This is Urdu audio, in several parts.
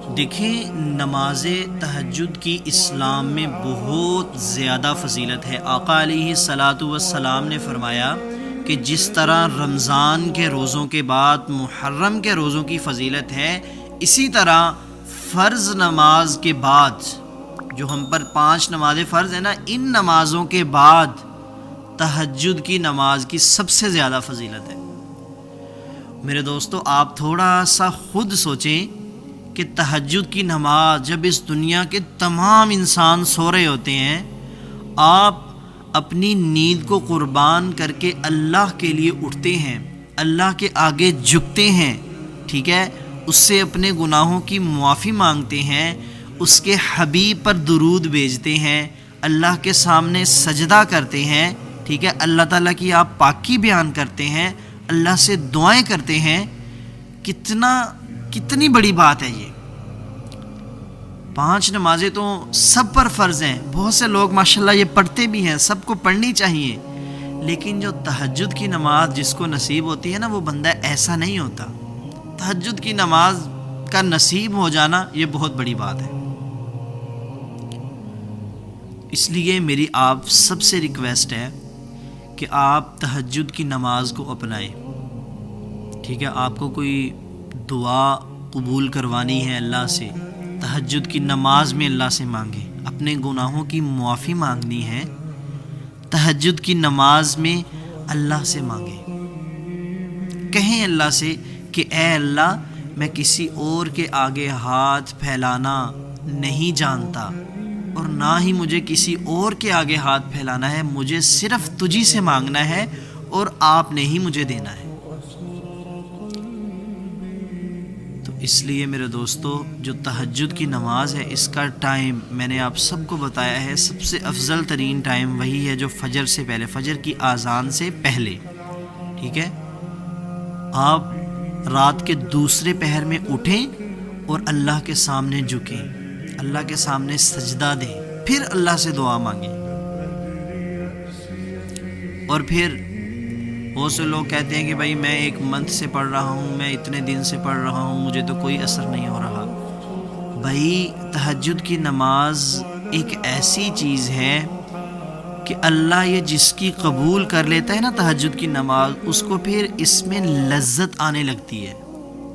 دیکھیں، نماز تہجد کی اسلام میں بہت زیادہ فضیلت ہے۔ آقا علیہ الصلاۃ والسلام نے فرمایا کہ جس طرح رمضان کے روزوں کے بعد محرم کے روزوں کی فضیلت ہے، اسی طرح فرض نماز کے بعد جو ہم پر 5 نمازیں فرض ہیں نا، ان نمازوں کے بعد تہجد کی نماز کی سب سے زیادہ فضیلت ہے۔ میرے دوستو، آپ تھوڑا سا خود سوچیں کہ تہجد کی نماز جب اس دنیا کے تمام انسان سو رہے ہوتے ہیں، آپ اپنی نیند کو قربان کر کے اللہ کے لیے اٹھتے ہیں، اللہ کے آگے جھکتے ہیں، ٹھیک ہے، اس سے اپنے گناہوں کی معافی مانگتے ہیں، اس کے حبیب پر درود بھیجتے ہیں، اللہ کے سامنے سجدہ کرتے ہیں، ٹھیک ہے، اللہ تعالیٰ کی آپ پاکی بیان کرتے ہیں، اللہ سے دعائیں کرتے ہیں۔ کتنی بڑی بات ہے یہ۔ 5 نمازیں تو سب پر فرض ہیں، بہت سے لوگ ماشاءاللہ یہ پڑھتے بھی ہیں، سب کو پڑھنی چاہیے، لیکن جو تہجد کی نماز جس کو نصیب ہوتی ہے نا، وہ بندہ ایسا نہیں ہوتا۔ تہجد کی نماز کا نصیب ہو جانا یہ بہت بڑی بات ہے۔ اس لیے میری آپ سب سے ریکویسٹ ہے کہ آپ تہجد کی نماز کو اپنائیں، ٹھیک ہے۔ آپ کو کوئی دعا قبول کروانی ہے اللہ سے، تہجد کی نماز میں اللہ سے مانگیں، اپنے گناہوں کی معافی مانگنی ہے، تہجد کی نماز میں اللہ سے مانگیں، کہیں اللہ سے کہ اے اللہ، میں کسی اور کے آگے ہاتھ پھیلانا نہیں جانتا اور نہ ہی مجھے کسی اور کے آگے ہاتھ پھیلانا ہے، مجھے صرف تجھی سے مانگنا ہے اور آپ نے ہی مجھے دینا ہے۔ تو اس لیے میرے دوستو، جو تہجد کی نماز ہے، اس کا ٹائم میں نے آپ سب کو بتایا ہے، سب سے افضل ترین ٹائم وہی ہے جو فجر سے پہلے، فجر کی اذان سے پہلے، ٹھیک ہے۔ آپ رات کے دوسرے پہر میں اٹھیں اور اللہ کے سامنے جھکیں، اللہ کے سامنے سجدہ دیں، پھر اللہ سے دعا مانگیں۔ اور پھر بہت سے لوگ کہتے ہیں کہ بھائی میں 1 منتھ سے پڑھ رہا ہوں، میں اتنے دن سے پڑھ رہا ہوں، مجھے تو کوئی اثر نہیں ہو رہا۔ بھائی تہجد کی نماز ایک ایسی چیز ہے کہ اللہ یہ جس کی قبول کر لیتا ہے نا تہجد کی نماز، اس کو پھر اس میں لذت آنے لگتی ہے،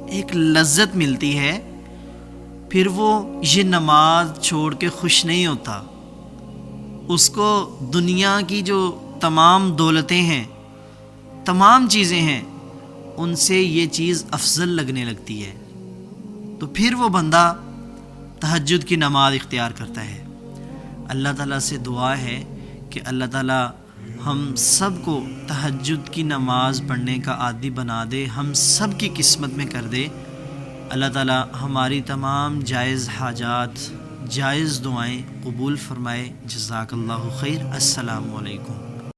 ایک لذت ملتی ہے، پھر وہ یہ نماز چھوڑ کے خوش نہیں ہوتا۔ اس کو دنیا کی جو تمام دولتیں ہیں، تمام چیزیں ہیں، ان سے یہ چیز افضل لگنے لگتی ہے، تو پھر وہ بندہ تہجد کی نماز اختیار کرتا ہے۔ اللہ تعالیٰ سے دعا ہے کہ اللہ تعالیٰ ہم سب کو تہجد کی نماز پڑھنے کا عادی بنا دے، ہم سب کی قسمت میں کر دے۔ اللہ تعالیٰ ہماری تمام جائز حاجات، جائز دعائیں قبول فرمائے۔ جزاک اللہ خیر۔ السلام علیکم۔